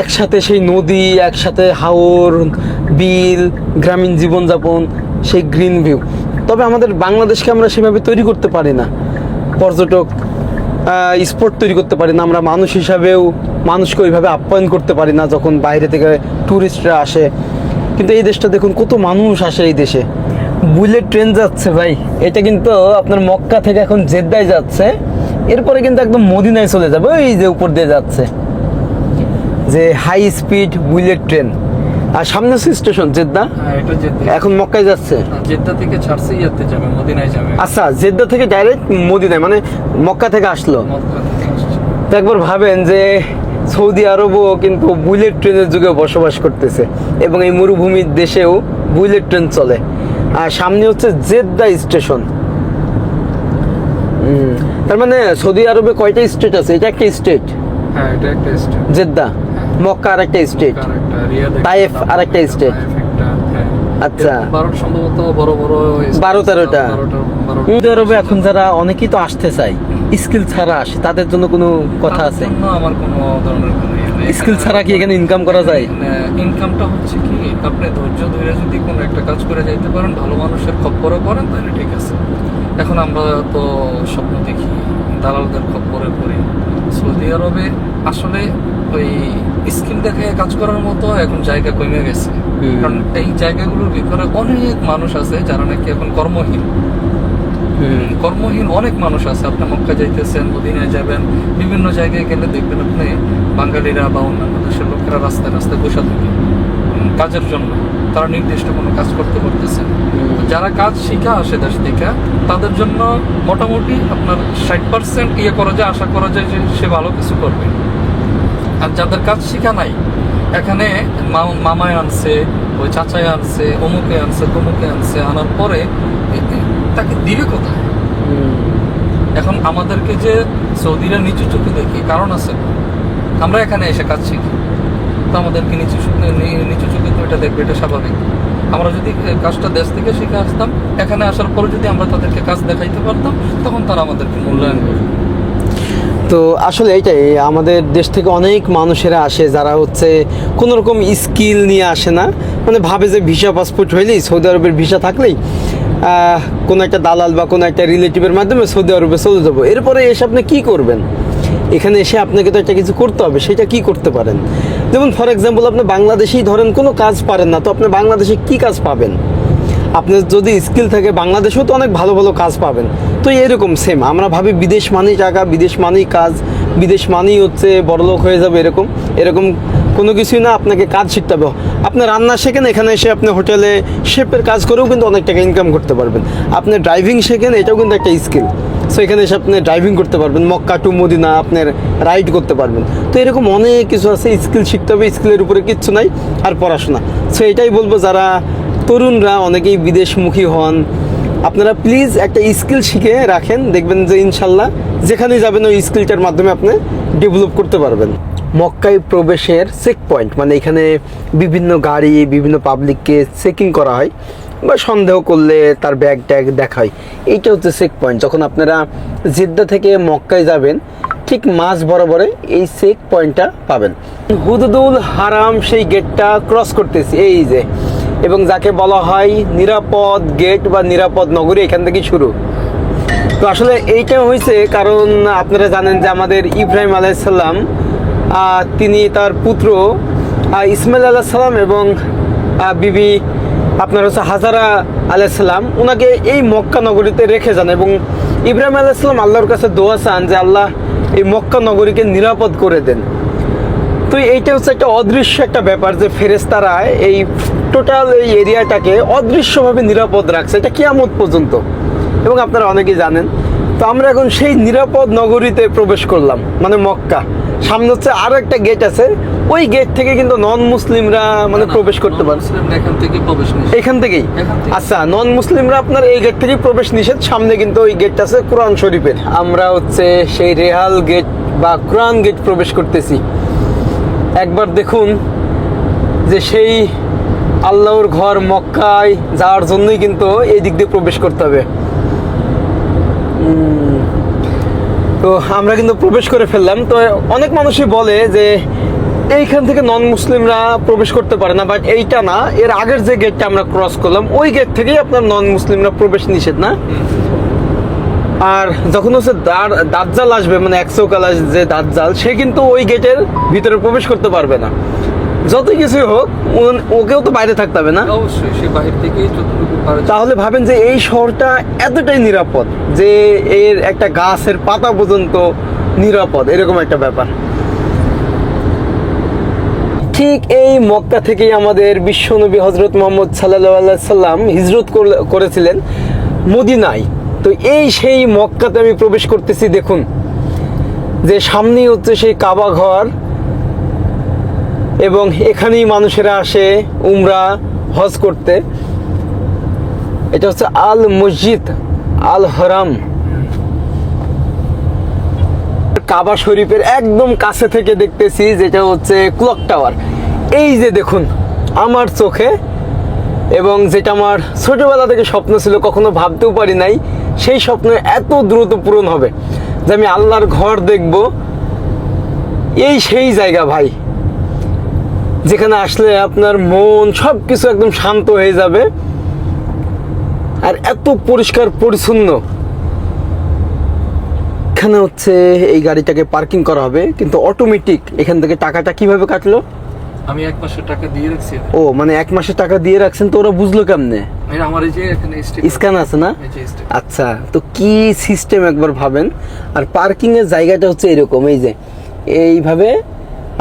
একসাথে সেই নদী, একসাথে হাওর, বিল, গ্রামীণ জীবনযাপন, সেই গ্রিন ভিউ। তবে আমাদের বাংলাদেশকে আমরা সেভাবে তৈরি করতে পারি না, পর্যটক স্পট তৈরি করতে পারি না, আমরা মানুষ হিসাবেও মানুষকে ওইভাবে আপ্যায়ন করতে পারি না যখন বাইরে থেকে ট্যুরিস্টরা আসে। কিন্তু এই দেশটা দেখুন, কত মানুষ আসে এই দেশে। বুলেট ট্রেন যাচ্ছে ভাই, এটা কিন্তু আপনার মক্কা থেকে এখন জেদ্দায় যাচ্ছে, এরপরে কিন্তু একদম মদিনায় চলে যাবে, ওই যে উপর দিয়ে যাচ্ছে, যে হাই স্পিড বুলেট ট্রেন। আর সামনে হচ্ছে স্টেশন জেদ্দা, হ্যাঁ, এটা জেদ্দা। এখন মক্কায় যাচ্ছে। জেদ্দা থেকে ছাড়ছে ইয়াতে যাবে, মদিনায় যাবে। আচ্ছা, জেদ্দা থেকে ডাইরেক্ট মদিনায়, মানে মক্কা থেকে আসলো। মক্কা থেকে আসছে। তো একবার ভাবেন যে সৌদি আরবও কিন্তু বুলেট ট্রেনের যুগে বসবাস করতেছে, এবং এই মরুভূমির দেশেও বুলেট ট্রেন চলে। আর সামনে হচ্ছে জেদ্দা স্টেশন। তার মানে সৌদি আরবে কয়টা স্টেট আছে? এটা একটা স্টেট, হ্যাঁ, এটা একটা স্টেট। জেদ্দা। মক্কা আর একটা স্টেট, আরেকটা রিয়াদ, তাইফ আর একটা স্টেট। আচ্ছা, 12 সম্ভবত বড় বড় 12-13টা। 12 সৌদি আরবে এখন যারা অনেকেই তো আসতে চায়, স্কিল ছাড়া আসে, তাদের জন্য কোনো কথা আছে? আমার কোনো ধরনের কোনো ইয়ে নেই। স্কিল ছাড়া কি এখানে ইনকাম করা যায়? ইনকামটা হচ্ছে কি, আপনি ধৈর্য ধরে যদি কোনো একটা কাজ করে যাইতে পারেন, ভালো মানুষের খপ্পরে পড়েন, তাহলে ঠিক আছে। এখন আমরা তো স্বপ্ন দেখি, দালালদের খপ্পরে পড়ি। সৌদি আরবে আসলে ওই স্কিল দেখে কাজ করার মতো এখন জায়গা কমে গেছে, কারণ এই জায়গাগুলোর ভিতরে অনেক মানুষ আছে যারা নাকি এখন কর্মহীন। অনেক মানুষ আছে। আপনি মক্কা যাইতেছেন, মদিনায় যাবেন, বিভিন্ন জায়গায় গেলে দেখবেন আপনি বাঙালিরা বা অন্যান্য দেশের লোকেরা রাস্তায় রাস্তায় বসে থাকে কাজের জন্য, তারা নির্দিষ্ট কোনো কাজ করতে পারতেছে। যারা কাজ শিখা আসে দেশ থেকে, তাদের জন্য মোটামুটি আপনার 60% ইয়ে করা যায়, আশা করা যায় যে সে ভালো কিছু করবে। আর যাদের কাজ শিখা নাই, এখানে মামায় আনছে, ওই চাচায় আনছে, অমুকে আনছে, তমুকে আনছে, আনার পরে তাকে দিবে কোথায়? এখন আমাদেরকে যে সৌদিরা নিচু চোখে দেখি, কারণ আছে, আমরা এখানে এসে কাজ শিখি, তো আমাদেরকে নিচু চোখে তো এটা দেখবে, এটা স্বাভাবিক। আমরা যদি কাজটা দেশ থেকে শিখে আসতাম, এখানে আসার পরে যদি আমরা তাদেরকে কাজ দেখাইতে পারতাম, তখন তারা আমাদেরকে মূল্যায়ন করবে। তো আসলে এইটাই, আমাদের দেশ থেকে অনেক মানুষেরা আসে যারা হচ্ছে কোনো রকম স্কিল নিয়ে আসে না, মানে ভাবে যে ভিসা পাসপোর্ট হইলেই, সৌদি আরবের ভিসা থাকলেই কোনো একটা দালাল বা কোনো একটা রিলেটিভের মাধ্যমে সৌদি আরবে চলে যাবো। এরপরে এসে আপনি কী করবেন? এখানে এসে আপনাকে তো একটা কিছু করতে হবে, সেটা কি করতে পারেন? যেমন ফর এক্সাম্পল, আপনি বাংলাদেশেই ধরেন কোনো কাজ পারেন না, তো আপনি বাংলাদেশে কি কাজ পাবেন? আপনার যদি স্কিল থাকে, বাংলাদেশেও তো অনেক ভালো ভালো কাজ পাবেন। তো এরকম সেম, আমরা ভাবি বিদেশ মানেই টাকা, বিদেশ মানেই কাজ, বিদেশ মানেই হচ্ছে বড়লোক হয়ে যাবে, এরকম কোনো কিছুই না। আপনাকে কাজ শিখতে হবে। আপনি রান্না শেখেন, এখানে এসে আপনি হোটেলে শেফের কাজ করেও কিন্তু অনেক টাকা ইনকাম করতে পারবেন। আপনি ড্রাইভিং শেখেন, এটাও কিন্তু একটা স্কিল। সো এখানে এসে আপনি ড্রাইভিং করতে পারবেন, মক্কা টু মদিনা আপনার রাইড করতে পারবেন। তো এরকম অনেক কিছু আছে, স্কিল শিখতে হবে, স্কিলের উপরে কিচ্ছু নাই, আর পড়াশোনা। সো এটাই বলবো যারা তরুণরা অনেকেই বিদেশমুখী হন, আপনারা প্লিজ একটা স্কিল শিখে রাখেন, দেখবেন যে ইনশাল্লাহ যেখানে যাবেন ওই স্কিলটার মাধ্যমে আপনি ডেভেলপ করতে পারবেন। মক্কায় প্রবেশের চেক পয়েন্ট, মানে এখানে বিভিন্ন গাড়ি বিভিন্ন পাবলিককে চেকিং করা হয় বা সন্দেহ করলে তার ব্যাগ ট্যাগ দেখায়, এইটা হচ্ছে চেক পয়েন্ট। যখন আপনারা জেদ্দা থেকে মক্কায় যাবেন ঠিক মাঝ বরাবরে এই চেক পয়েন্টটা পাবেন। হুদুদুল হারাম সেই গেটটা ক্রস করতেছি এই যে, এবং যাকে বলা হয় নিরাপদ গেট বা নিরাপদ নগরী, এখান থেকে শুরু। তো আসলে এইটা হয়েছে কারণ আপনারা জানেন যে আমাদের ইব্রাহিম আলাইসাল্লাম তিনি তার পুত্র ইসমাইল আলাইসাল্লাম এবং বিবি আপনার হচ্ছে হাজারা আলাইসাল্লাম ওনাকে এই মক্কা নগরীতে রেখে যান, এবং ইব্রাহিম আলাইসাল্লাম আল্লাহর কাছে দোয়া চান যে আল্লাহ এই মক্কা নগরীকে নিরাপদ করে দেন। তো এইটা হচ্ছে একটা অদৃশ্য একটা ব্যাপার যে ফেরেশতারা এই টোটাল এই এরিয়াটাকে অদৃশ্যভাবে নিরাপদ রাখছে, এটা কিয়ামত পর্যন্ত, এবং আপনারা অনেকেই জানেন। তো আমরা এখন সেই নিরাপদ নগরীতে প্রবেশ করলাম, মানে মক্কা। সামনে হচ্ছে আরো একটা গেট আছে, ওই গেট থেকে কিন্তু নন মুসলিমরা মানে প্রবেশ করতে পারে, এখান থেকে প্রবেশ নিষেধ। এখান থেকেই এখান থেকে। আচ্ছা, নন মুসলিমরা আপনার এই গেট থেকেই প্রবেশ নিষেধ। সামনে কিন্তু ওই গেটটা আছে কোরআন শরীফের। আমরা হচ্ছে সেই রেহাল গেট বা কোরআন গেট প্রবেশ করতেছি। একবার দেখুন যে সেই আল্লাহর ঘর মক্কায় যাওয়ার জন্যই কিন্তু এই দিক দিয়ে প্রবেশ করতে হবে। তো আমরা কিন্তু প্রবেশ করে ফেললাম। তো অনেক মানুষই বলে যে এইখান থেকে নন মুসলিমরা প্রবেশ করতে পারে না, বাট এইটা না, এর আগের যে গেটটা আমরা ক্রস করলাম ওই গেট থেকেই আপনার নন মুসলিমরা প্রবেশ নিষেধ না। আর যখন হচ্ছে দাজ্জাল আসবে, মানে একশোকাল যে দাজ্জাল, সে কিন্তু ওই গেটের ভিতরে প্রবেশ করতে পারবে না। যতই কিছুই হোক ওকেও তো বাইরে থাকতে হবে না, অবশ্যই সে বাহির থেকেই যতটুকু পারে। তাহলে ভাবেন যে এই শহরটা এতটাই নিরাপদ যে এর একটা গাছের পাতা পর্যন্ত নিরাপদ, এরকম একটা ব্যাপার। ঠিক এই মক্কা থেকেই আমাদের বিশ্বনবী হজরত মোহাম্মদ সাল্লাল্লাহু আলাইহি সাল্লাম হিজরত করেছিলেন মদিনায়। তো এই সেই মক্কাতে আমি প্রবেশ করতেছি, দেখুন যে সামনেই হচ্ছে সেই কাবা ঘর, এবং এখানেই মানুষেরা আসে উমরা হজ করতে। এটা হচ্ছে আল মসজিদ আল হারাম, কাবা শরীফের একদম কাছে থেকে দেখতেছি, যেটা হচ্ছে ক্লক টাওয়ার। এই যে দেখুন আমার চোখে, এবং যেটা আমার ছোটবেলা থেকে স্বপ্ন ছিল, কখনো ভাবতেও পারি নাই সেই স্বপ্ন এত দ্রুত পূরণ হবে যে আমি আল্লাহর ঘর দেখব। এই সেই জায়গা ভাই, যেখানে আসলে আপনার মন সব কিছু একদম শান্ত হয়ে যাবে, আর এত পরিষ্কার পরিচ্ছন্ন। এখানে হচ্ছে এই গাড়িটাকে পার্কিং করা হবে, কিন্তু অটোমেটিক। এখান থেকে টাকাটা কিভাবে কাটলো? আমি 1 মাসের টাকা দিয়ে রাখছি। ও, মানে 1 মাসের টাকা দিয়ে রাখছেন, তো ওরা বুঝলো কেমনে? আমার এই যে এখানে স্ক্যান আছে না? এই যে sticker। আচ্ছা, তো কি সিস্টেম একবার ভাবেন। আর পার্কিং এর জায়গাটা হচ্ছে এরকম, এই যে এইভাবে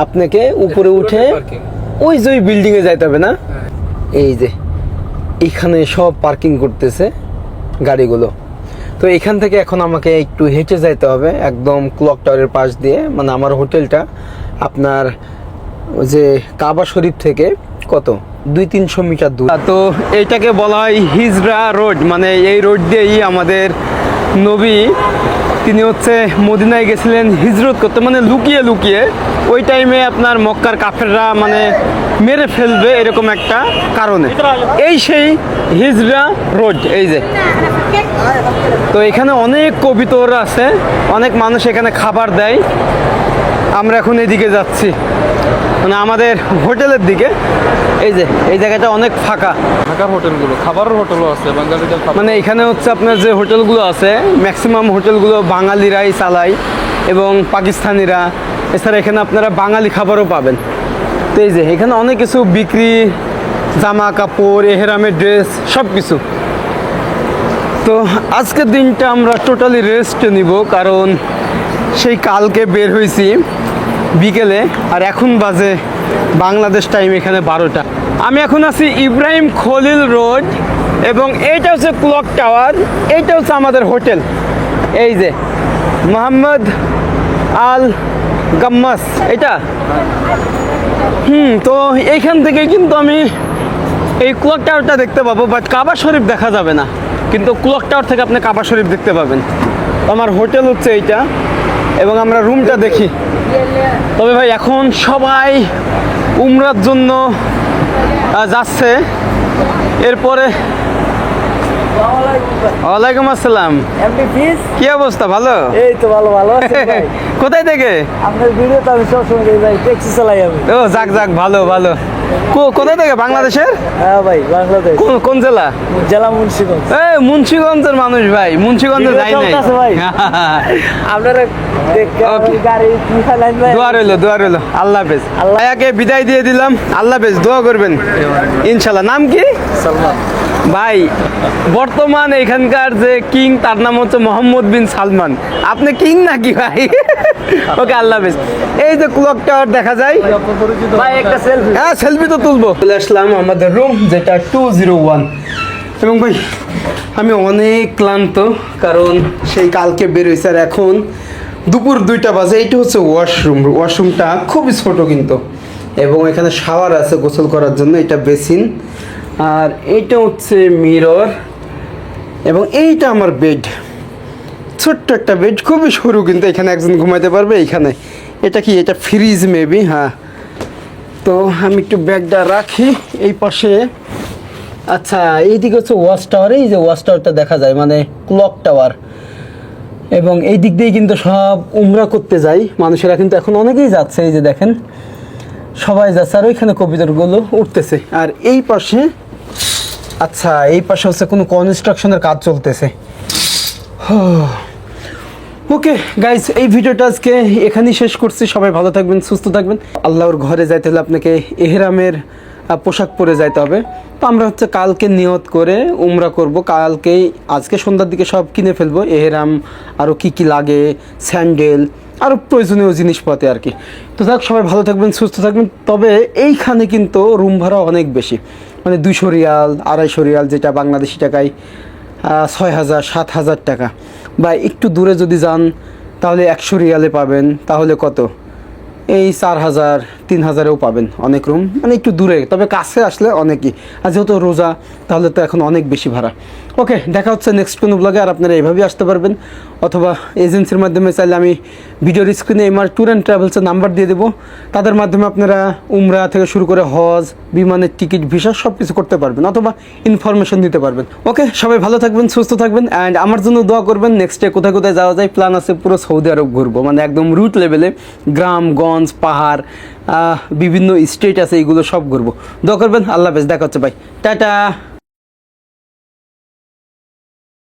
আপনাকে উপরে উঠে পার্কিং। ওই যে ওই বিল্ডিং এ যাইতে হবে না? হ্যাঁ। এই যে এখানে সব পার্কিং করতেছে গাড়িগুলো। তো এখান থেকে এখন আমাকে একটু হেঁটে যাইতে হবে একদম ক্লক টাওয়ারের পাশ দিয়ে, মানে আমার হোটেলটা আপনার যে কাবা শরীফ থেকে কত 200-300 মিটার দূর। তো এইটাকে বলা হয় হিজরা রোড, মানে এই রোড দিয়েই আমাদের নবী তিনি হচ্ছে মদিনায় গেছিলেন হিজরত করতে, মানে লুকিয়ে লুকিয়ে। ওই টাইমে আপনার মক্কার কাফেররা মানে মেরে ফেলবে এরকম একটা কারণে। এই সেই হিজরা রোড, এই যে। তো এখানে অনেক কবিতর আছে, অনেক মানুষ এখানে খাবার দেয়। আমরা এখন এদিকে যাচ্ছি, মানে আমাদের হোটেলের দিকে। এই যে এই জায়গাটা অনেক ফাঁকা। ঢাকার হোটেলগুলো, খাবারের হোটেলও আছে বাঙালিদের খাবার। মানে এখানে হচ্ছে আপনার যে হোটেলগুলো আছে ম্যাক্সিমাম হোটেলগুলো বাঙালিরাই চালায় এবং পাকিস্তানিরা। এছাড়া এখানে আপনারা বাঙালি খাবারও পাবেন। তো এই যে এখানে অনেক কিছু বিক্রি, জামা কাপড়, এহরামের ড্রেস, সব কিছু। তো আজকের দিনটা আমরা টোটালি রেস্ট নিব, কারণ সেই কালকে বের হয়েছি বিকেলে, আর এখন বাজে বাংলাদেশ টাইম এখানে 12টা। আমি এখন আছি ইব্রাহিম খলিল রোড, এবং এইটা হচ্ছে ক্লক টাওয়ার, এইটা হচ্ছে আমাদের হোটেল। এই যে মোহাম্মদ আল গাম্মাস এটা। তো এইখান থেকে কিন্তু আমি এই ক্লক টাওয়ারটা দেখতে পাবো, বাট কাবা শরীফ দেখা যাবে না, কিন্তু ক্লক টাওয়ার থেকে আপনি কাবা শরীফ দেখতে পাবেন। তো আমার হোটেল হচ্ছে এইটা, এবং আমরা রুমটা দেখি। তবে ভাই এখন সবাই উমরার জন্য যাচ্ছে। এরপরে ওয়ালাইকুম আসসালাম, কি অবস্থা? ভালো? এই তো ভালো ভালো আছি ভাই। কোথায় থেকে? আপনার ভিডিও তো আমি সবসময় দেখি ভাই, ট্যাক্সি চালাই আমি। ও যাক যাক, ভালো ভালো। কোথায় থেকে? বাংলাদেশের? হ্যাঁ ভাই, বাংলাদেশ। কোন জেলা? জেলা মুন্সিগঞ্জ। এই মুন্সিগঞ্জের মানুষ ভাই, মুন্সিগঞ্জে যাই নাই। চলতেছে ভাই। আপনারা Okay. গাড়ি কি চালান ভাই? দোয়া রইলো। আল্লাহ হাফেজ। ভাইয়াকে বিদায় দিয়ে দিলাম, আল্লাহ হাফেজ, দোয়া করবেন ইনশাল্লাহ। নাম কি? সালমান। ভাই বর্তমান এখানকার যে কিং তার নাম হচ্ছে মোহাম্মদ বিন সালমান। আপনি কিং নাকি ভাই? ওকে, আল্লাহ হাফেজ। এই যে ক্লক টাওয়ার দেখা যায় ভাই একটা সেলফি। হ্যাঁ, সেলফি তো তুলবো। চলে আসলাম আমাদের রুম, যেটা 201। এবং ভাই আমি অনেক ক্লান্ত, কারণ সেই কালকে বের হয়েছে, আর এখন দুপুর 2টা বাজে। এইটা হচ্ছে ওয়াশরুম। ওয়াশরুমটা খুবই ছোট কিন্তু, এবং এখানে শাওয়ার আছে গোসল করার জন্য। এটা বেসিন, আর এইটা হচ্ছে মিরর, এবং এইটা আমার বেড। ছোট্ট একটা বেড, খুবই সরু, কিন্তু এখানে একজন ঘুমাইতে পারবে। এইখানে এটা কি? এটা ফ্রিজ মেবি। হ্যাঁ, তো আমি একটু ব্যাগটা রাখি এই পাশে। আচ্ছা, এইদিকে হচ্ছে ওয়াচ টাওয়ার। এই যে ওয়াচ টাওয়ারটা দেখা যায়, মানে ক্লক টাওয়ার। এবং এই দিক দিয়ে কিন্তু সব উমরা করতে যায় মানুষেরা, কিন্তু এখন অনেকেই যাচ্ছে। এই যে দেখেন, সবাই যাচ্ছে, আর ওইখানে কবিতরগুলো উঠতেছে। আর এই পাশে, আচ্ছা এই পাশে হচ্ছে কোনো কনস্ট্রাকশনের কাজ চলতেছে। ওকে গাইস, এই ভিডিওটা আজকে এখানেই শেষ করছি। সবাই ভালো থাকবেন, সুস্থ থাকবেন। আল্লাহর ঘরে যাইতে হলে আপনাকে এহরামের পোশাক পরে যাইতে হবে। তো আমরা হচ্ছে কালকে নিয়ত করে উমরা করব। কালকেই, আজকে সন্ধ্যার দিকে সব কিনে ফেলবো, এহরাম, আরও কি কি লাগে, স্যান্ডেল, আরও প্রয়োজনীয় জিনিসপত্র আর কি। তো যাক, সবাই ভালো থাকবেন, সুস্থ থাকবেন। তবে এইখানে কিন্তু রুম ভাড়া অনেক বেশি, মানে 200 রিয়াল, 250 রিয়াল, যেটা বাংলাদেশি টাকায় 6000 7000 টাকা। বা একটু দূরে যদি যান তাহলে 100 রিয়ালে পাবেন, তাহলে কত? এই 4000 3000এও পাবেন অনেক রুম, মানে একটু দূরে। তবে কাছে আসলে অনেকই, আর যেহেতু রোজা, তাহলে তো এখন অনেক বেশি ভাড়া। ওকে, দেখা হচ্ছে নেক্সট কোনো ব্লগে। আর আপনারা এইভাবেই আসতে পারবেন, অথবা এজেন্সির মাধ্যমে চাইলে আমি ভিডিওর স্ক্রিনে এমআর ট্যুর অ্যান্ড ট্রাভেলসের নাম্বার দিয়ে দেবো। তাদের মাধ্যমে আপনারা উমরা থেকে শুরু করে হজ, বিমানের টিকিট, ভিসা সব কিছু করতে পারবেন, অথবা ইনফরমেশন দিতে পারবেন। ওকে, সবাই ভালো থাকবেন, সুস্থ থাকবেন, অ্যান্ড আমার জন্য দোয়া করবেন। নেক্সটে কোথায় কোথায় যাওয়া যায় প্ল্যান আছে, পুরো সৌদি আরব ঘুরবো, মানে একদম রুট লেভেলে, গ্রামগঞ্জ, পাহাড়, বিভিন্ন স্টেট আছে, এইগুলো সব ঘুরবো। দোয়া করবেন। আল্লাহ হাফেজ, দেখা হচ্ছে ভাই, টাটা।